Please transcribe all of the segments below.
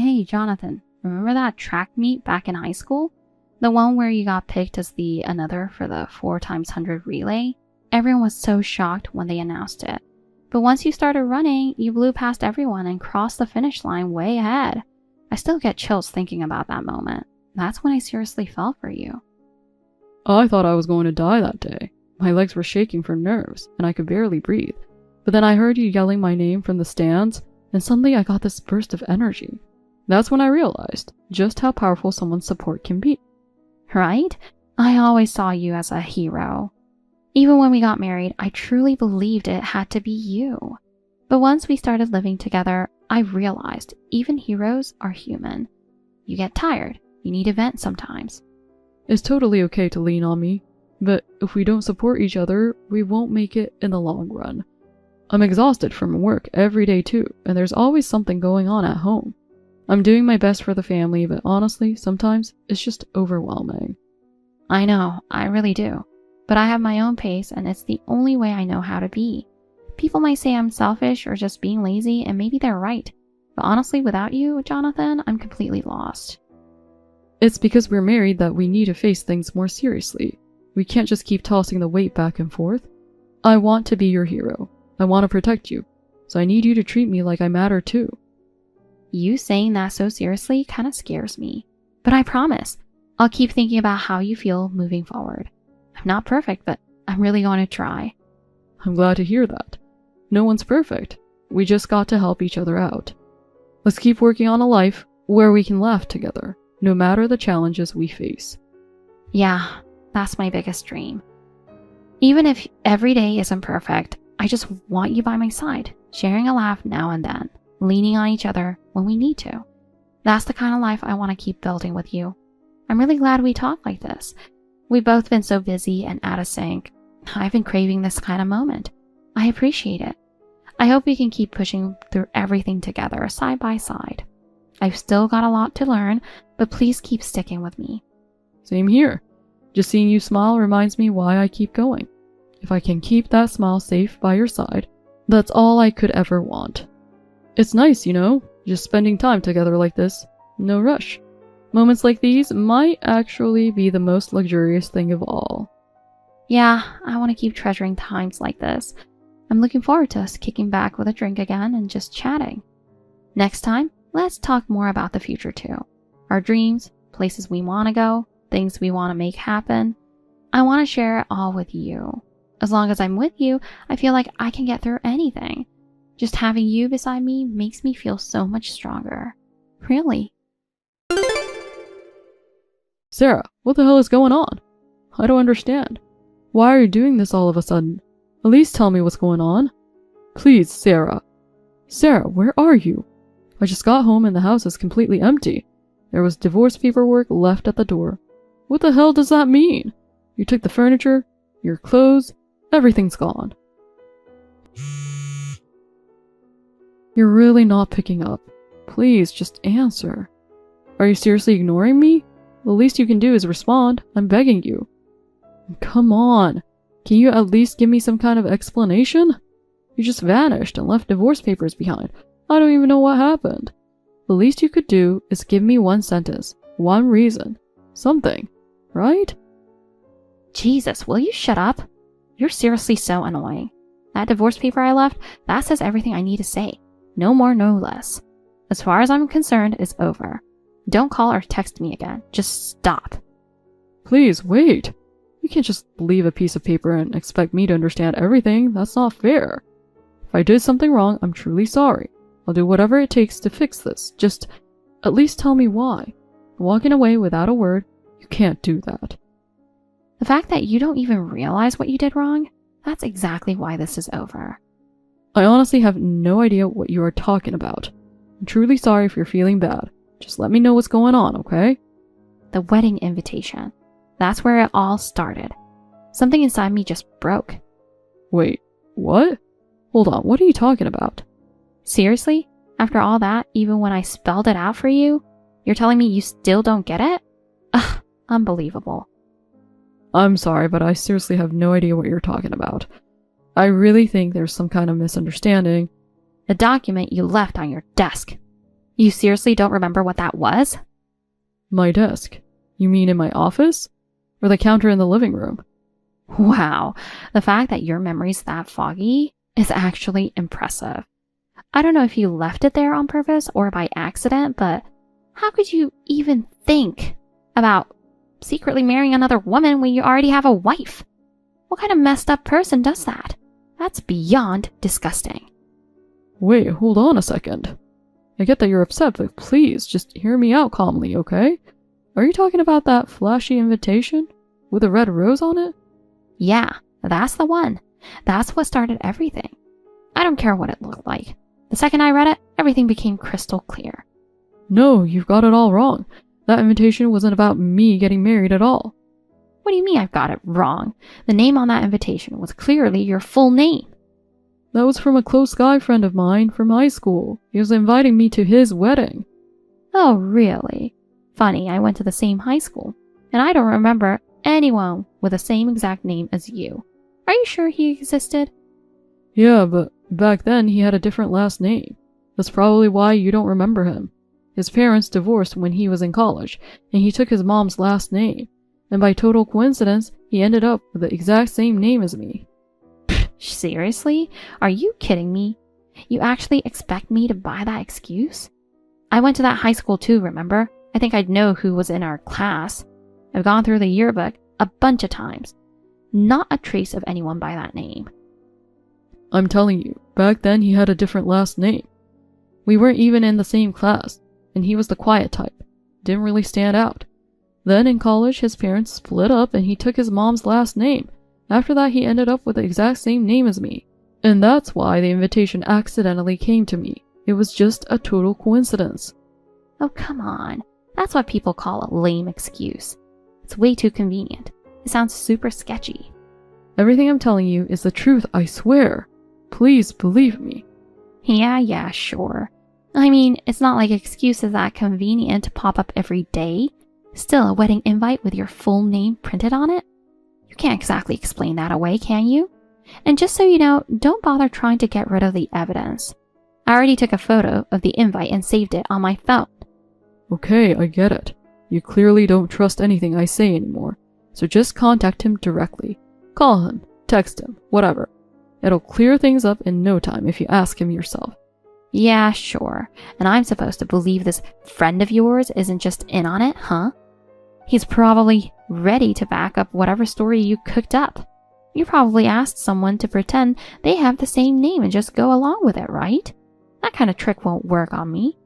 Hey, Jonathan, remember that track meet back in high school? The one where you got picked as the another for the 4x100 relay? Everyone was so shocked when they announced it. But once you started running, you blew past everyone and crossed the finish line way ahead. I still get chills thinking about that moment. That's when I seriously fell for you. I thought I was going to die that day. My legs were shaking from nerves, and I could barely breathe. But then I heard you yelling my name from the stands, and suddenly I got this burst of energy. That's when I realized just how powerful someone's support can be. Right? I always saw you as a hero. Even when we got married, I truly believed it had to be you. But once we started living together, I realized even heroes are human. You get tired. You need a vent sometimes. It's totally okay to lean on me, but if we don't support each other, we won't make it in the long run. I'm exhausted from work every day too, and there's always something going on at home. I'm doing my best for the family, but honestly, sometimes it's just overwhelming. I know, I really do. But I have my own pace, and it's the only way I know how to be. People might say I'm selfish or just being lazy, and maybe they're right. But honestly, without you, Jonathan, I'm completely lost. It's because we're married that we need to face things more seriously. We can't just keep tossing the weight back and forth. I want to be your hero. I want to protect you. So I need you to treat me like I matter too. You saying that so seriously kind of scares me. But I promise, I'll keep thinking about how you feel moving forward. I'm not perfect, but I'm really going to try. I'm glad to hear that. No one's perfect. We just got to help each other out. Let's keep working on a life where we can laugh together, no matter the challenges we face. Yeah, that's my biggest dream. Even if every day isn't perfect, I just want you by my side, sharing a laugh now and then, leaning on each other when we need to. That's the kind of life I want to keep building with you. I'm really glad we talk like this. We've both been so busy and out of sync. I've been craving this kind of moment. I appreciate it. I hope we can keep pushing through everything together, side by side. I've still got a lot to learn, but please keep sticking with me. Same here. Just seeing you smile reminds me why I keep going. If I can keep that smile safe by your side, that's all I could ever want. It's nice, just spending time together like this. No rush. Moments like these might actually be the most luxurious thing of all. Yeah, I want to keep treasuring times like this. I'm looking forward to us kicking back with a drink again and just chatting. Next time, let's talk more about the future too. Our dreams, places we want to go, things we want to make happen. I want to share it all with you. As long as I'm with you, I feel like I can get through anything. Just having you beside me makes me feel so much stronger. Really. Sarah, what the hell is going on? I don't understand. Why are you doing this all of a sudden? At least tell me what's going on. Please, Sarah. Sarah, where are you? I just got home and the house is completely empty. There was divorce paperwork left at the door. What the hell does that mean? You took the furniture, your clothes, everything's gone. You're really not picking up. Please, just answer. Are you seriously ignoring me? The least you can do is respond. I'm begging you. Come on. Can you at least give me some kind of explanation? You just vanished and left divorce papers behind. I don't even know what happened. The least you could do is give me one sentence, one reason, something, right? Jesus, will you shut up? You're seriously so annoying. That divorce paper I left, that says everything I need to say. No more, no less. As far as I'm concerned, it's over. Don't call or text me again. Just stop. Please, wait. You can't just leave a piece of paper and expect me to understand everything. That's not fair. If I did something wrong, I'm truly sorry. I'll do whatever it takes to fix this. Just at least tell me why. Walking away without a word, you can't do that. The fact that you don't even realize what you did wrong, that's exactly why this is over. I honestly have no idea what you are talking about. I'm truly sorry if you're feeling bad. Just let me know what's going on, okay? The wedding invitation. That's where it all started. Something inside me just broke. Wait, what? Hold on, what are you talking about? Seriously? After all that, even when I spelled it out for you, you're telling me you still don't get it? Ugh, unbelievable. I'm sorry, but I seriously have no idea what you're talking about. I really think there's some kind of misunderstanding. The document you left on your desk. You seriously don't remember what that was? My desk. You mean in my office? Or the counter in the living room? Wow, the fact that your memory's that foggy is actually impressive. I don't know if you left it there on purpose or by accident, but how could you even think about secretly marrying another woman when you already have a wife? What kind of messed up person does that? That's beyond disgusting. Wait, hold on a second. I get that you're upset, but please, just hear me out calmly, okay? Are you talking about that flashy invitation with a red rose on it? Yeah, that's the one. That's what started everything. I don't care what it looked like. The second I read it, everything became crystal clear. No, you've got it all wrong. That invitation wasn't about me getting married at all. What do you mean I've got it wrong? The name on that invitation was clearly your full name. That was from a close guy friend of mine from high school. He was inviting me to his wedding. Oh, really? Funny, I went to the same high school, and I don't remember anyone with the same exact name as you. Are you sure he existed? Yeah, but back then he had a different last name. That's probably why you don't remember him. His parents divorced when he was in college, and he took his mom's last name. And by total coincidence, he ended up with the exact same name as me. Seriously? Are you kidding me? You actually expect me to buy that excuse? I went to that high school too, remember? I think I'd know who was in our class. I've gone through the yearbook a bunch of times. Not a trace of anyone by that name. I'm telling you, back then he had a different last name. We weren't even in the same class, and he was the quiet type. Didn't really stand out. Then in college, his parents split up and he took his mom's last name. After that, he ended up with the exact same name as me. And that's why the invitation accidentally came to me. It was just a total coincidence. Oh, come on. That's what people call a lame excuse. It's way too convenient. It sounds super sketchy. Everything I'm telling you is the truth, I swear. Please believe me. Yeah, sure. I mean, it's not like excuses that convenient to pop up every day. Still, a wedding invite with your full name printed on it? You can't exactly explain that away, can you? And just so you know, don't bother trying to get rid of the evidence. I already took a photo of the invite and saved it on my phone. Okay, I get it. You clearly don't trust anything I say anymore. So just contact him directly. Call him, text him, whatever. It'll clear things up in no time if you ask him yourself. Yeah, sure. And I'm supposed to believe this friend of yours isn't just in on it, huh? He's probably ready to back up whatever story you cooked up. You probably asked someone to pretend they have the same name and just go along with it, right? That kind of trick won't work on me.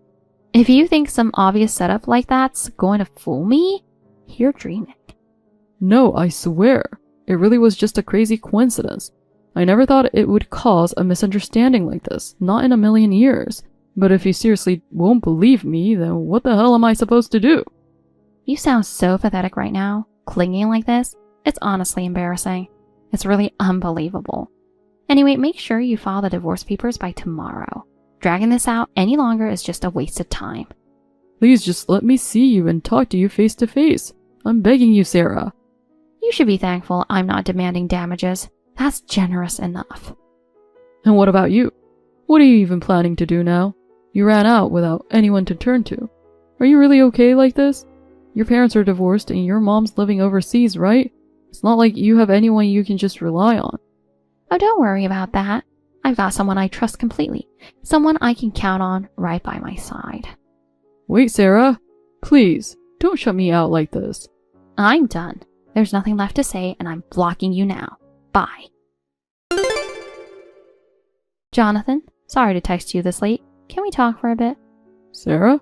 If you think some obvious setup like that's going to fool me, you're dreaming. No, I swear. It really was just a crazy coincidence. I never thought it would cause a misunderstanding like this, not in a million years. But if you seriously won't believe me, then what the hell am I supposed to do? You sound so pathetic right now, clinging like this. It's honestly embarrassing. It's really unbelievable. Anyway, make sure you file the divorce papers by tomorrow. Dragging this out any longer is just a waste of time. Please just let me see you and talk to you face to face. I'm begging you, Sarah. You should be thankful I'm not demanding damages. That's generous enough. And what about you? What are you even planning to do now? You ran out without anyone to turn to. Are you really okay like this? Your parents are divorced and your mom's living overseas, right? It's not like you have anyone you can just rely on. Oh, don't worry about that. I've got someone I trust completely. Someone I can count on right by my side. Wait, Sarah. Please, don't shut me out like this. I'm done. There's nothing left to say and I'm blocking you now. Bye. Jonathan, sorry to text you this late. Can we talk for a bit? Sarah?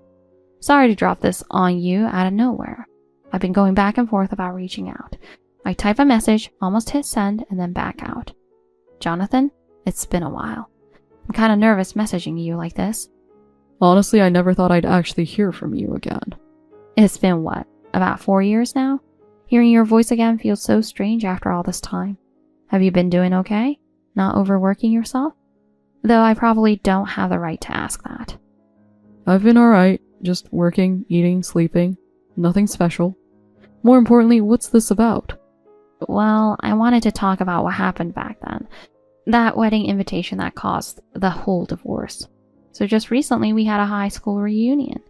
Sorry to drop this on you out of nowhere. I've been going back and forth about reaching out. I type a message, almost hit send, and then back out. Jonathan, it's been a while. I'm kind of nervous messaging you like this. Honestly, I never thought I'd actually hear from you again. It's been what, about 4 years now? Hearing your voice again feels so strange after all this time. Have you been doing okay? Not overworking yourself? Though I probably don't have the right to ask that. I've been alright, just working, eating, sleeping. Nothing special. More importantly, what's this about? Well, I wanted to talk about what happened back then. That wedding invitation that caused the whole divorce. So just recently we had a high school reunion.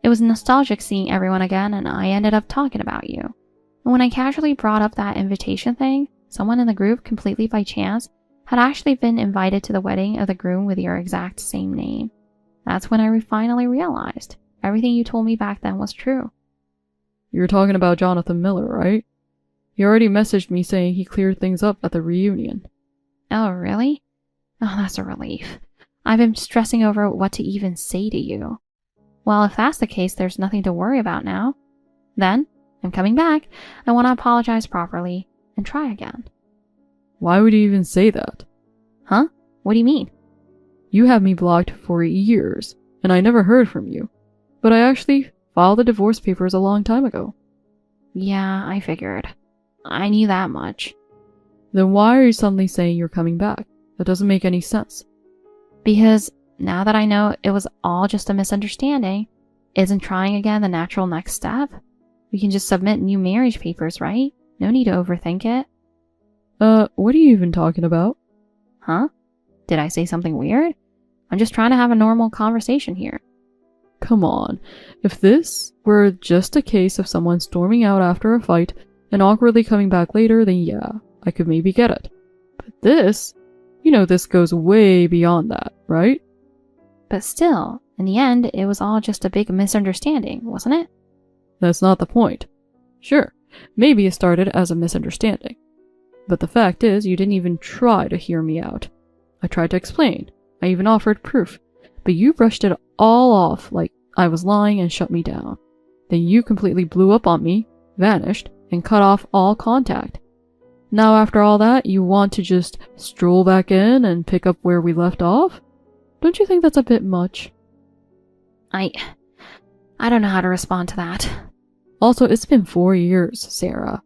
It was nostalgic seeing everyone again, and I ended up talking about you. And when I casually brought up that invitation thing, someone in the group, completely by chance, had actually been invited to the wedding of the groom with your exact same name. That's when I finally realized everything you told me back then was true. You're talking about Jonathan Miller, right? He already messaged me saying he cleared things up at the reunion. Oh, really? Oh, that's a relief. I've been stressing over what to even say to you. Well, if that's the case, there's nothing to worry about now. Then, I'm coming back. I want to apologize properly and try again. Why would you even say that? Huh? What do you mean? You had me blocked for years, and I never heard from you. But I actually filed the divorce papers a long time ago. Yeah, I figured. I knew that much. Then why are you suddenly saying you're coming back? That doesn't make any sense. Because now that I know it was all just a misunderstanding, isn't trying again the natural next step? We can just submit new marriage papers, right? No need to overthink it. What are you even talking about? Huh? Did I say something weird? I'm just trying to have a normal conversation here. Come on. If this were just a case of someone storming out after a fight and awkwardly coming back later, then yeah, I could maybe get it. But this, this goes way beyond that, right? But still, in the end, it was all just a big misunderstanding, wasn't it? That's not the point. Sure, maybe it started as a misunderstanding. But the fact is, you didn't even try to hear me out. I tried to explain. I even offered proof. But you brushed it all off like I was lying and shut me down. Then you completely blew up on me, vanished, and cut off all contact. Now after all that, you want to just stroll back in and pick up where we left off? Don't you think that's a bit much? I don't know how to respond to that. Also, it's been 4 years, Sarah.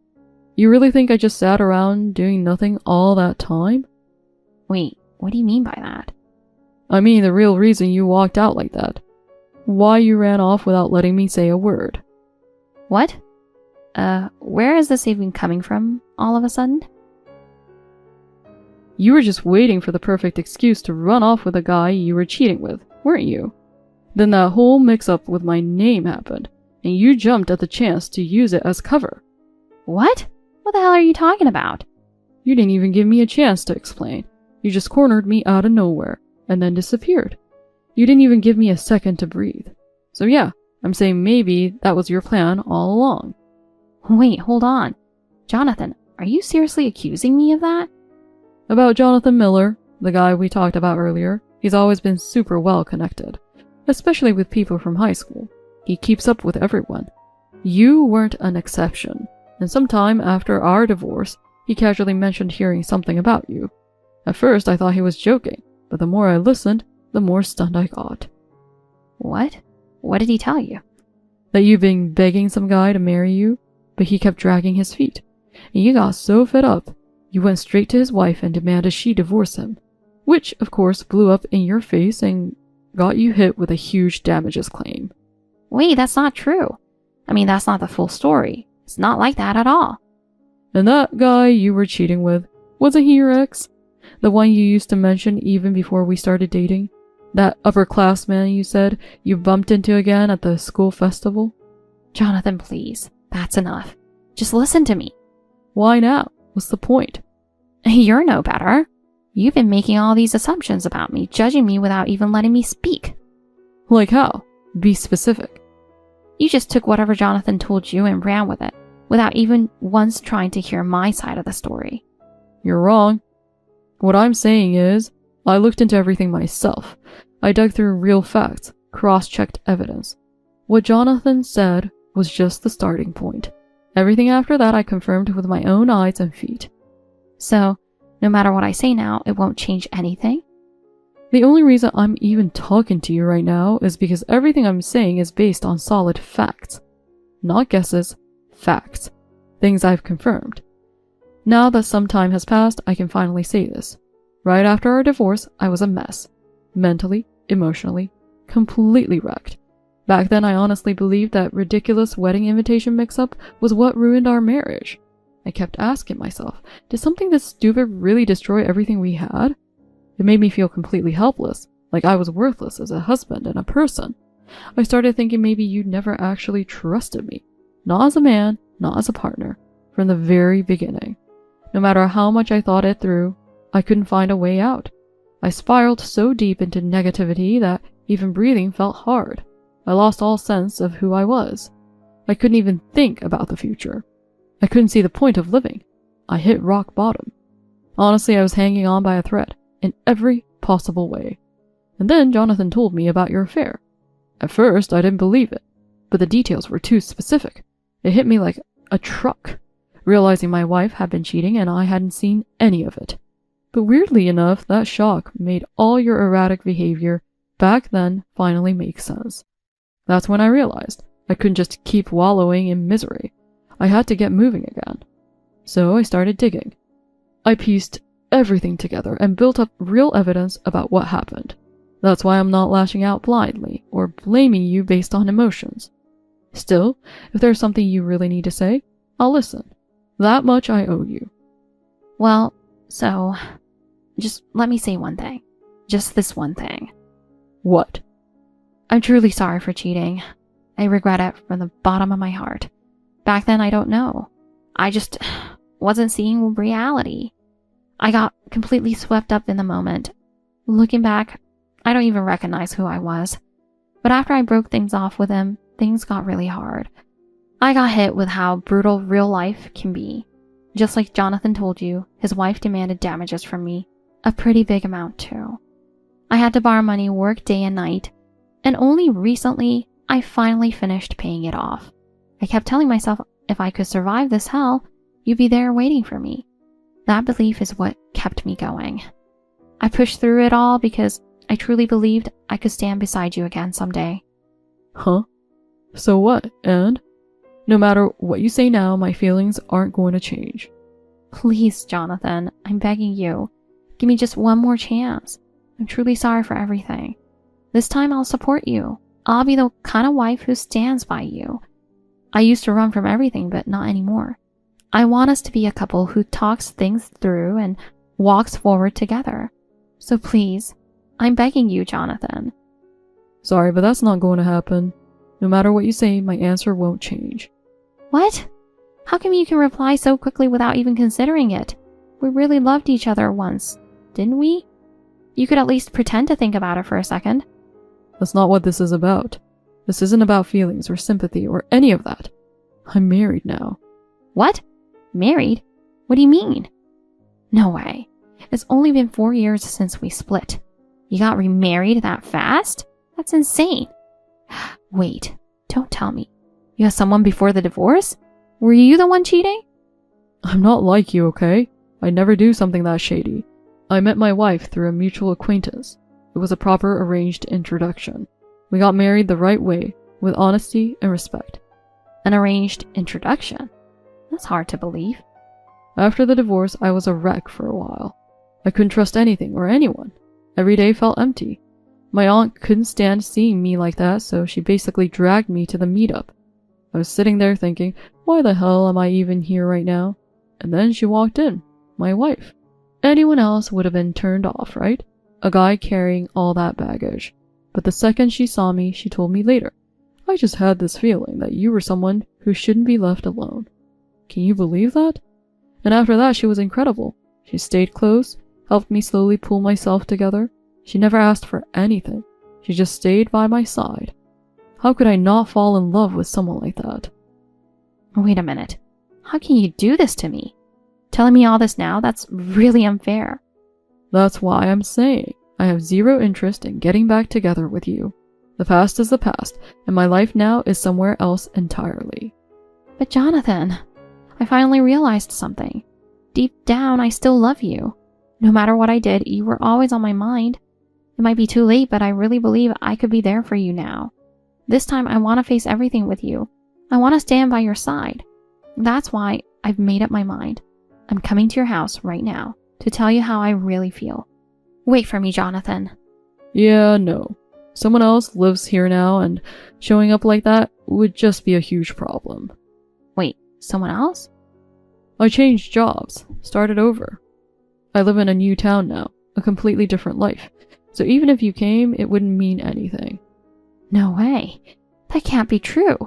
You really think I just sat around doing nothing all that time? Wait, what do you mean by that? I mean the real reason you walked out like that. Why you ran off without letting me say a word. What? Where is this even coming from all of a sudden? You were just waiting for the perfect excuse to run off with a guy you were cheating with, weren't you? Then that whole mix-up with my name happened, and you jumped at the chance to use it as cover. What? What the hell are you talking about? You didn't even give me a chance to explain. You just cornered me out of nowhere, and then disappeared. You didn't even give me a second to breathe. So yeah, I'm saying maybe that was your plan all along. Wait, hold on. Jonathan, are you seriously accusing me of that? About Jonathan Miller, the guy we talked about earlier, he's always been super well connected, especially with people from high school. He keeps up with everyone. You weren't an exception, and sometime after our divorce, he casually mentioned hearing something about you. At first, I thought he was joking, but the more I listened, the more stunned I got. What? What did he tell you? That you've been begging some guy to marry you, but he kept dragging his feet, and you got so fed up, you went straight to his wife and demanded she divorce him, which, of course, blew up in your face and got you hit with a huge damages claim. Wait, that's not true. I mean, that's not the full story. It's not like that at all. And that guy you were cheating with, wasn't he your ex? The one you used to mention even before we started dating? That upperclassman you said you bumped into again at the school festival? Jonathan, please. That's enough. Just listen to me. Why now? What's the point? You're no better. You've been making all these assumptions about me, judging me without even letting me speak. Like how? Be specific. You just took whatever Jonathan told you and ran with it, without even once trying to hear my side of the story. You're wrong. What I'm saying is, I looked into everything myself. I dug through real facts, cross-checked evidence. What Jonathan said was just the starting point. Everything after that I confirmed with my own eyes and feet. So, no matter what I say now, it won't change anything? The only reason I'm even talking to you right now is because everything I'm saying is based on solid facts. Not guesses, facts. Things I've confirmed. Now that some time has passed, I can finally say this. Right after our divorce, I was a mess. Mentally, emotionally, completely wrecked. Back then, I honestly believed that ridiculous wedding invitation mix-up was what ruined our marriage. I kept asking myself, did something this stupid really destroy everything we had? It made me feel completely helpless, like I was worthless as a husband and a person. I started thinking maybe you'd never actually trusted me. Not as a man, not as a partner, from the very beginning. No matter how much I thought it through, I couldn't find a way out. I spiraled so deep into negativity that even breathing felt hard. I lost all sense of who I was. I couldn't even think about the future. I couldn't see the point of living. I hit rock bottom. Honestly, I was hanging on by a thread, in every possible way. And then Jonathan told me about your affair. At first, I didn't believe it, but the details were too specific. It hit me like a truck, realizing my wife had been cheating and I hadn't seen any of it. But weirdly enough, that shock made all your erratic behavior back then finally make sense. That's when I realized I couldn't just keep wallowing in misery. I had to get moving again. So I started digging. I pieced everything together and built up real evidence about what happened. That's why I'm not lashing out blindly or blaming you based on emotions. Still, if there's something you really need to say, I'll listen. That much I owe you. Well, so, just let me say one thing. Just this one thing. What? I'm truly sorry for cheating. I regret it from the bottom of my heart. Back then, I don't know. I just wasn't seeing reality. I got completely swept up in the moment. Looking back, I don't even recognize who I was. But after I broke things off with him, things got really hard. I got hit with how brutal real life can be. Just like Jonathan told you, his wife demanded damages from me. A pretty big amount too. I had to borrow money, work day and night, and only recently I finally finished paying it off. I kept telling myself if I could survive this hell, you'd be there waiting for me. That belief is what kept me going. I pushed through it all because I truly believed I could stand beside you again someday. Huh? So what, and? No matter what you say now, my feelings aren't going to change. Please, Jonathan, I'm begging you. Give me just one more chance. I'm truly sorry for everything. This time I'll support you. I'll be the kind of wife who stands by you. I used to run from everything, but not anymore. I want us to be a couple who talks things through and walks forward together. So please, I'm begging you, Jonathan. Sorry, but that's not going to happen. No matter what you say, my answer won't change. What? How come you can reply so quickly without even considering it? We really loved each other once, didn't we? You could at least pretend to think about it for a second. That's not what this is about. This isn't about feelings or sympathy or any of that. I'm married now. What? Married? What do you mean? No way. It's only been 4 years since we split. You got remarried that fast? That's insane. Wait, don't tell me. You had someone before the divorce? Were you the one cheating? I'm not like you, okay? I never do something that shady. I met my wife through a mutual acquaintance. It was a proper arranged introduction. We got married the right way, with honesty and respect. An arranged introduction? That's hard to believe. After the divorce, I was a wreck for a while. I couldn't trust anything or anyone. Every day felt empty. My aunt couldn't stand seeing me like that, so she basically dragged me to the meetup. I was sitting there thinking, why the hell am I even here right now? And then she walked in, my wife. Anyone else would have been turned off, right? A guy carrying all that baggage. But the second she saw me, she told me later, I just had this feeling that you were someone who shouldn't be left alone. Can you believe that? And after that, she was incredible. She stayed close, helped me slowly pull myself together. She never asked for anything. She just stayed by my side. How could I not fall in love with someone like that? Wait a minute. How can you do this to me? Telling me all this now? That's really unfair. That's why I'm saying I have zero interest in getting back together with you. The past is the past, and my life now is somewhere else entirely. But Jonathan, I finally realized something. Deep down, I still love you. No matter what I did, you were always on my mind. It might be too late, but I really believe I could be there for you now. This time, I want to face everything with you. I want to stand by your side. That's why I've made up my mind. I'm coming to your house right now to tell you how I really feel. Wait for me, Jonathan. Yeah, no. Someone else lives here now, and showing up like that would just be a huge problem. Wait, someone else? I changed jobs, started over. I live in a new town now, a completely different life. So even if you came, it wouldn't mean anything. No way. That can't be true.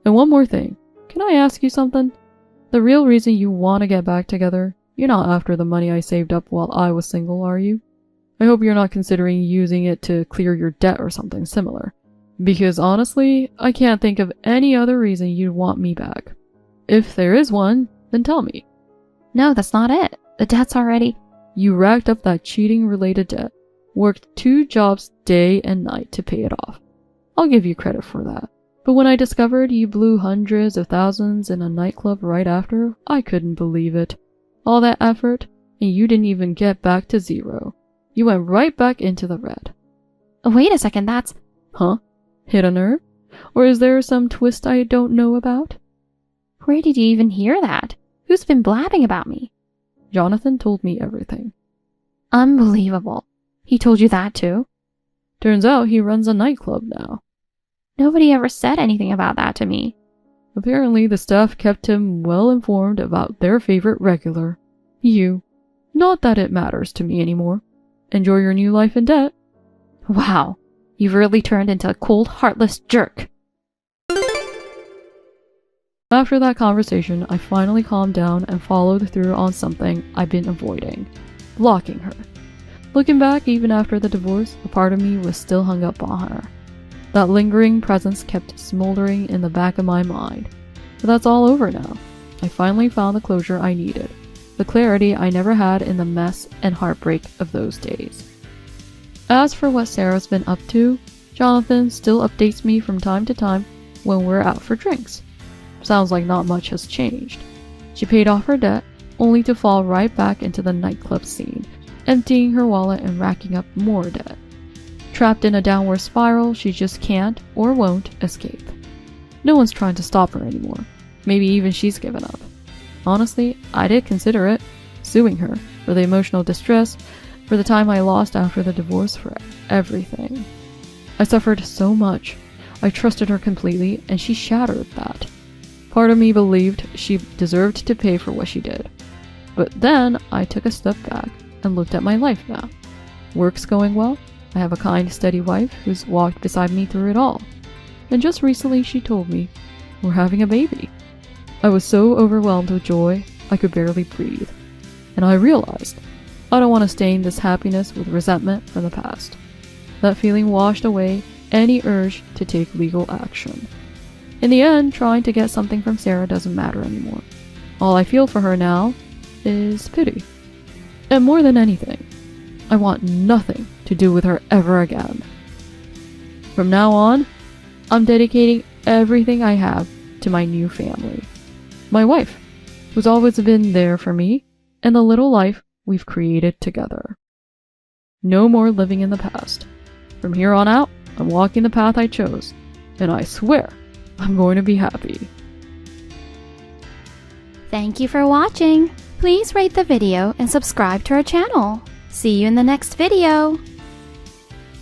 And one more thing. Can I ask you something? The real reason you want to get back together, you're not after the money I saved up while I was single, are you? I hope you're not considering using it to clear your debt or something similar. Because honestly, I can't think of any other reason you'd want me back. If there is one, then tell me. No, that's not it. The debt's already... You racked up that cheating-related debt, worked 2 jobs day and night to pay it off. I'll give you credit for that. But when I discovered you blew hundreds of thousands in a nightclub right after, I couldn't believe it. All that effort, and you didn't even get back to 0. You went right back into the red. Wait a second, that's... Huh? Hit a nerve? Or is there some twist I don't know about? Where did you even hear that? Who's been blabbing about me? Jonathan told me everything. Unbelievable. He told you that too? Turns out he runs a nightclub now. Nobody ever said anything about that to me. Apparently the staff kept him well informed about their favorite regular. You. Not that it matters to me anymore. Enjoy your new life in debt. Wow. You've really turned into a cold, heartless jerk. After that conversation, I finally calmed down and followed through on something I've been avoiding. Blocking her. Looking back, even after the divorce, a part of me was still hung up on her. That lingering presence kept smoldering in the back of my mind. But that's all over now. I finally found the closure I needed. The clarity I never had in the mess and heartbreak of those days. As for what Sarah's been up to, Jonathan still updates me from time to time when we're out for drinks. Sounds like not much has changed. She paid off her debt, only to fall right back into the nightclub scene, emptying her wallet and racking up more debt. Trapped in a downward spiral she just can't or won't escape. No one's trying to stop her anymore. Maybe even she's given up. Honestly, I did consider it, suing her for the emotional distress, for the time I lost after the divorce, for everything. I suffered so much. I trusted her completely, and she shattered that. Part of me believed she deserved to pay for what she did. But then I took a step back and looked at my life now. Work's going well. I have a kind, steady wife who's walked beside me through it all. And just recently she told me, we're having a baby. I was so overwhelmed with joy, I could barely breathe. And I realized, I don't want to stain this happiness with resentment from the past. That feeling washed away any urge to take legal action. In the end, trying to get something from Sarah doesn't matter anymore. All I feel for her now is pity. And more than anything, I want nothing to do with her ever again. From now on, I'm dedicating everything I have to my new family. My wife, who's always been there for me, and the little life we've created together. No more living in the past. From here on out, I'm walking the path I chose, and I swear I'm going to be happy. Thank you for watching. Please rate the video and subscribe to our channel. See you in the next video.